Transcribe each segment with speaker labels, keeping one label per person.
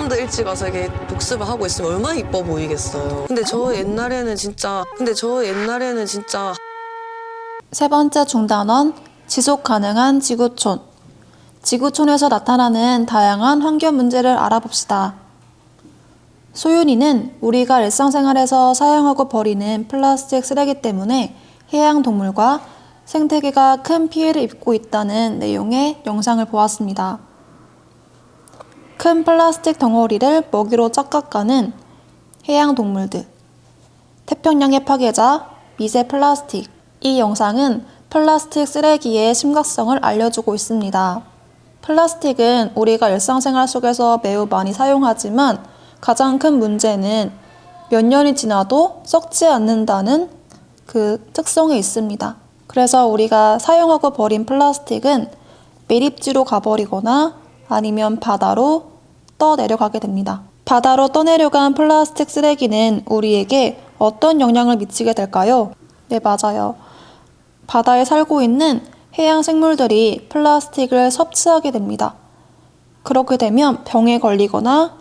Speaker 1: 좀 더 일찍 와서 이게 복습을 하고 있으면 얼마나 이뻐 보이겠어요. 근데 저 옛날에는 진짜
Speaker 2: 세 번째 중단원, 지속 가능한 지구촌. 지구촌에서 나타나는 다양한 환경 문제를 알아봅시다. 소윤이는 우리가 일상생활에서 사용하고 버리는 플라스틱 쓰레기 때문에 해양 동물과 생태계가 큰 피해를 입고 있다는 내용의 영상을 보았습니다. 큰 플라스틱 덩어리를 먹이로 착각하는 해양 동물들, 태평양의 파괴자, 미세 플라스틱. 이 영상은 플라스틱 쓰레기의 심각성을 알려주고 있습니다. 플라스틱은 우리가 일상생활 속에서 매우 많이 사용하지만 가장 큰 문제는 몇 년이 지나도 썩지 않는다는 그 특성이 있습니다. 그래서 우리가 사용하고 버린 플라스틱은 매립지로 가버리거나 아니면 바다로 떠내려가게 됩니다. 바다로 떠내려간 플라스틱 쓰레기는 우리에게 어떤 영향을 미치게 될까요? 네, 맞아요. 바다에 살고 있는 해양 생물들이 플라스틱을 섭취하게 됩니다. 그렇게 되면 병에 걸리거나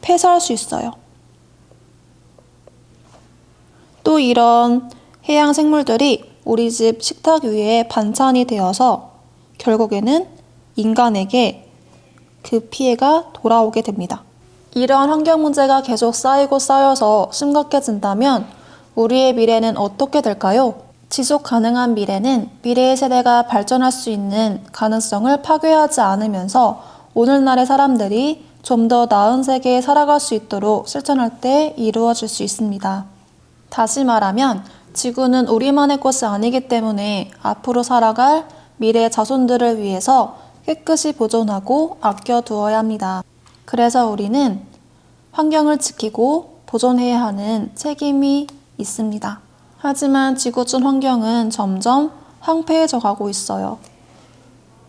Speaker 2: 폐사할 수 있어요. 또 이런 해양 생물들이 우리 집 식탁 위에 반찬이 되어서 결국에는 인간에게 그 피해가 돌아오게 됩니다. 이러한 환경 문제가 계속 쌓이고 쌓여서 심각해진다면 우리의 미래는 어떻게 될까요? 지속 가능한 미래는 미래의 세대가 발전할 수 있는 가능성을 파괴하지 않으면서 오늘날의 사람들이 좀 더 나은 세계에 살아갈 수 있도록 실천할 때 이루어질 수 있습니다. 다시 말하면 지구는 우리만의 것이 아니기 때문에 앞으로 살아갈 미래 자손들을 위해서 깨끗이 보존하고 아껴두어야 합니다. 그래서 우리는 환경을 지키고 보존해야 하는 책임이 있습니다. 하지만 지구촌 환경은 점점 황폐해져 가고 있어요.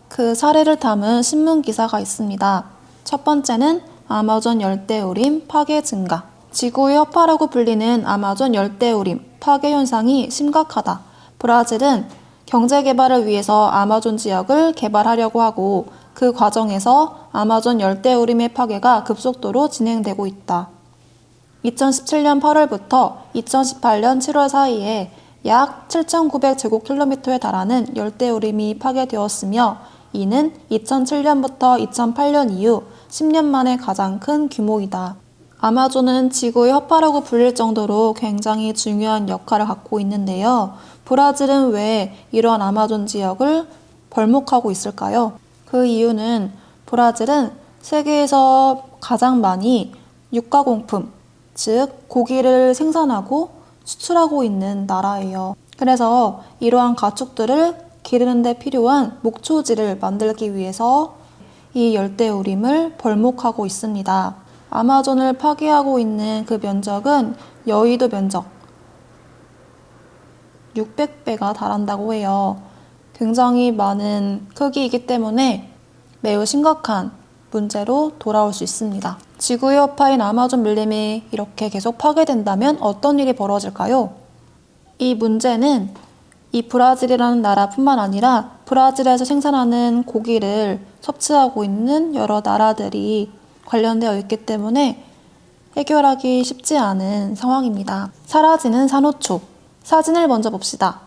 Speaker 2: 그 사례를 담은 신문 기사가 있습니다. 첫 번째는 아마존 열대우림 파괴 증가. 지구의 허파라고 불리는 아마존 열대우림 파괴 현상이 심각하다. 브라질은 경제 개발을 위해서 아마존 지역을 개발하려고 하고 그 과정에서 아마존 열대우림의 파괴가 급속도로 진행되고 있다. 2017년 8월부터 2018년 7월 사이에 약 7,900제곱킬로미터에 달하는 열대우림이 파괴되었으며 이는 2007년부터 2008년 이후 10년 만에 가장 큰 규모이다. 아마존은 지구의 허파라고 불릴 정도로 굉장히 중요한 역할을 갖고 있는데요. 브라질은 왜 이러한 아마존 지역을 벌목하고 있을까요? 그 이유는 브라질은 세계에서 가장 많이 육가공품, 즉 고기를 생산하고 수출하고 있는 나라예요. 그래서 이러한 가축들을 기르는 데 필요한 목초지를 만들기 위해서 이 열대우림을 벌목하고 있습니다. 아마존을 파괴하고 있는 그 면적은 여의도 면적 600배가 달한다고 해요. 굉장히 많은 크기이기 때문에 매우 심각한 문제로 돌아올 수 있습니다. 지구의 여파인 아마존 밀림이 이렇게 계속 파괴된다면 어떤 일이 벌어질까요? 이 문제는 이 브라질이라는 나라뿐만 아니라 브라질에서 생산하는 고기를 섭취하고 있는 여러 나라들이 관련되어 있기 때문에 해결하기 쉽지 않은 상황입니다. 사라지는 산호초. 사진을 먼저 봅시다.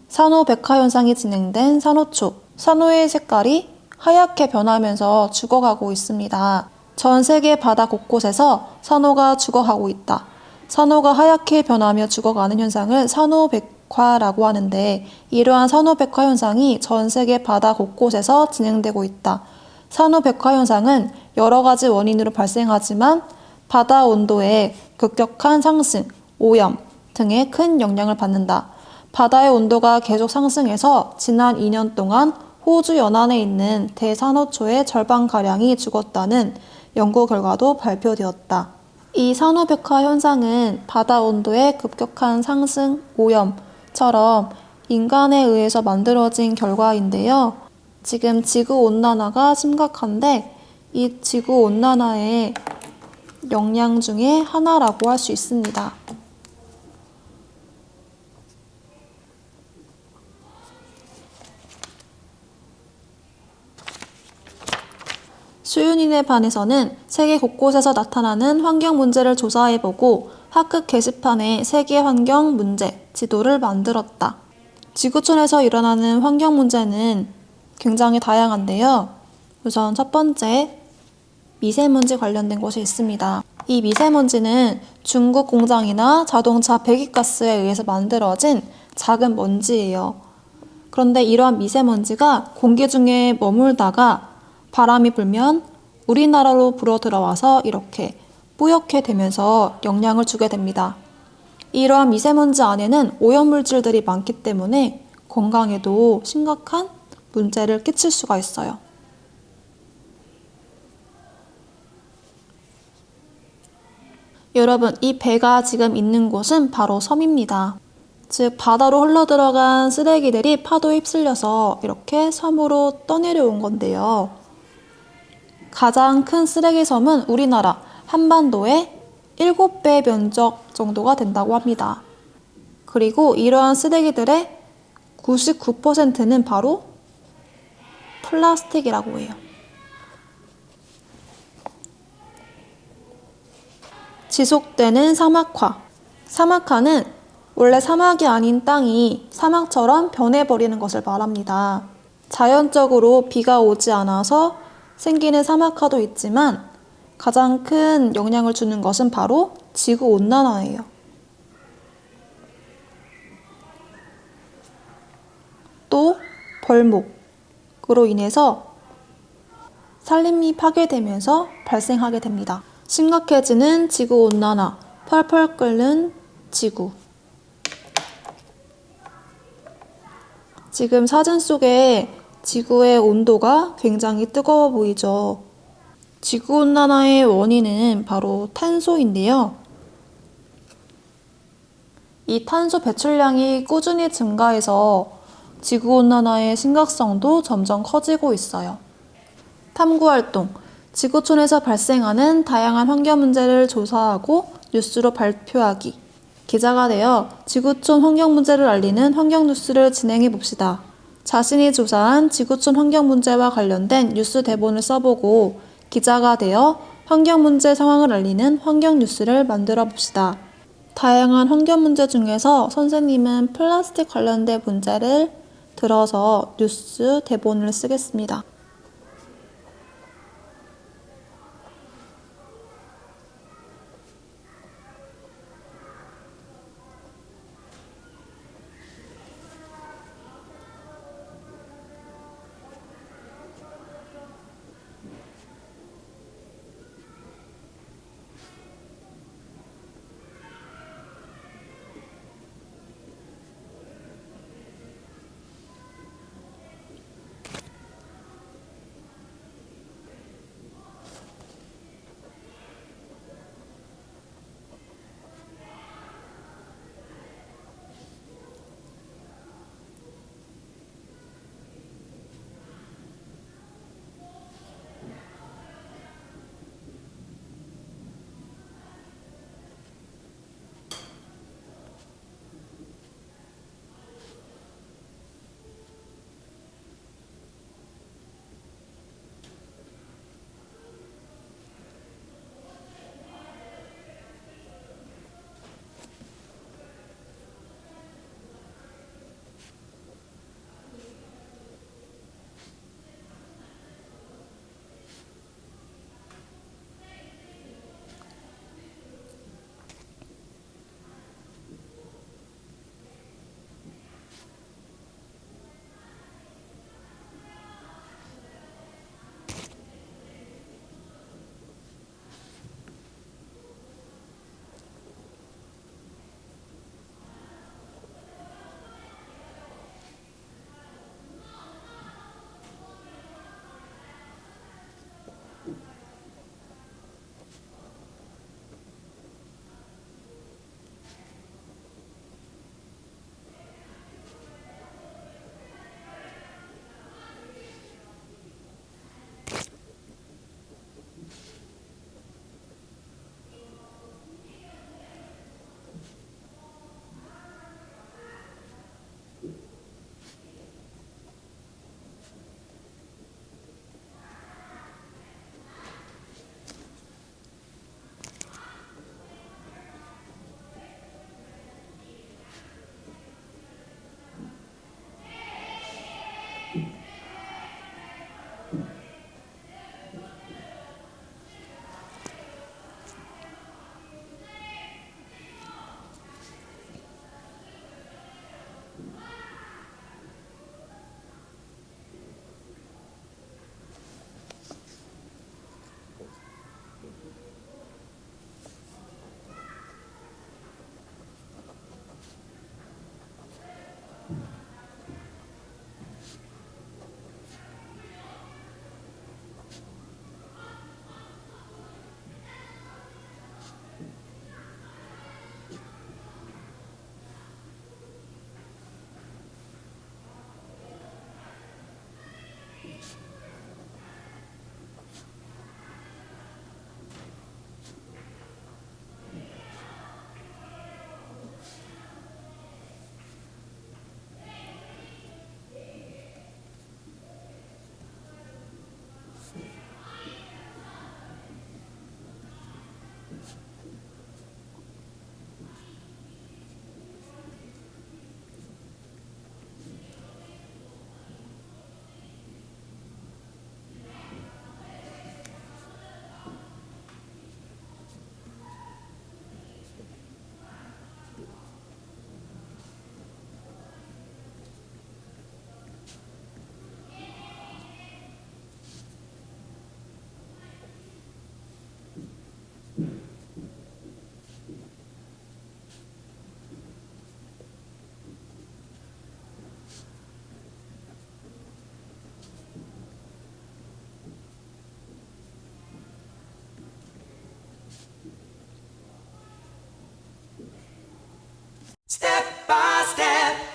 Speaker 2: 산호 백화 현상이 진행된 산호초. 산호의 색깔이 하얗게 변하면서 죽어가고 있습니다. 전 세계 바다 곳곳에서 산호가 죽어가고 있다. 산호가 하얗게 변하며 죽어가는 현상을 산호백화라고 하는데 이러한 산호백화 현상이 전 세계 바다 곳곳에서 진행되고 있다. 산호백화 현상은 여러 가지 원인으로 발생하지만 바다 온도의 급격한 상승, 오염 등에 큰 영향을 받는다. 바다의 온도가 계속 상승해서 지난 2년 동안 호주 연안에 있는 대산호초의 절반가량이 죽었다는 연구 결과도 발표되었다. 이 산호백화 현상은 바다 온도의 급격한 상승, 오염처럼 인간에 의해서 만들어진 결과인데요. 지금 지구온난화가 심각한데 이 지구온난화의 영향 중에 하나라고 할 수 있습니다. 선생님에 반해서는 세계 곳곳에서 나타나는 환경 문제를 조사해보고 학급 게시판에 세계 환경 문제 지도를 만들었다. 지구촌에서 일어나는 환경 문제는 굉장히 다양한데요. 우선 첫 번째, 미세먼지 관련된 것이 있습니다. 이 미세먼지는 중국 공장이나 자동차 배기가스에 의해서 만들어진 작은 먼지예요. 그런데 이러한 미세먼지가 공기 중에 머물다가 바람이 불면 우리나라로 불어 들어와서 이렇게 뿌옇게 되면서 영향을 주게 됩니다. 이러한 미세먼지 안에는 오염물질들이 많기 때문에 건강에도 심각한 문제를 끼칠 수가 있어요. 여러분, 이 배가 지금 있는 곳은 바로 섬입니다. 즉, 바다로 흘러들어간 쓰레기들이 파도에 휩쓸려서 이렇게 섬으로 떠내려온 건데요. 가장 큰 쓰레기 섬은 우리나라 한반도의 7배 면적 정도가 된다고 합니다. 그리고 이러한 쓰레기들의 99%는 바로 플라스틱이라고 해요. 지속되는 사막화. 사막화는 원래 사막이 아닌 땅이 사막처럼 변해버리는 것을 말합니다. 자연적으로 비가 오지 않아서 생기는 사막화도 있지만 가장 큰 영향을 주는 것은 바로 지구온난화예요. 또 벌목으로 인해서 산림이 파괴되면서 발생하게 됩니다. 심각해지는 지구온난화, 펄펄 끓는 지구. 지금 사진 속에 지구의 온도가 굉장히 뜨거워 보이죠. 지구온난화의 원인은 바로 탄소인데요. 이 탄소 배출량이 꾸준히 증가해서 지구온난화의 심각성도 점점 커지고 있어요. 탐구활동. 지구촌에서 발생하는 다양한 환경 문제를 조사하고 뉴스로 발표하기. 기자가 되어 지구촌 환경 문제를 알리는 환경 뉴스를 진행해 봅시다. 자신이 조사한 지구촌 환경 문제와 관련된 뉴스 대본을 써보고 기자가 되어 환경 문제 상황을 알리는 환경 뉴스를 만들어 봅시다. 다양한 환경 문제 중에서 선생님은 플라스틱 관련된 문제를 들어서 뉴스 대본을 쓰겠습니다.
Speaker 3: Step by step.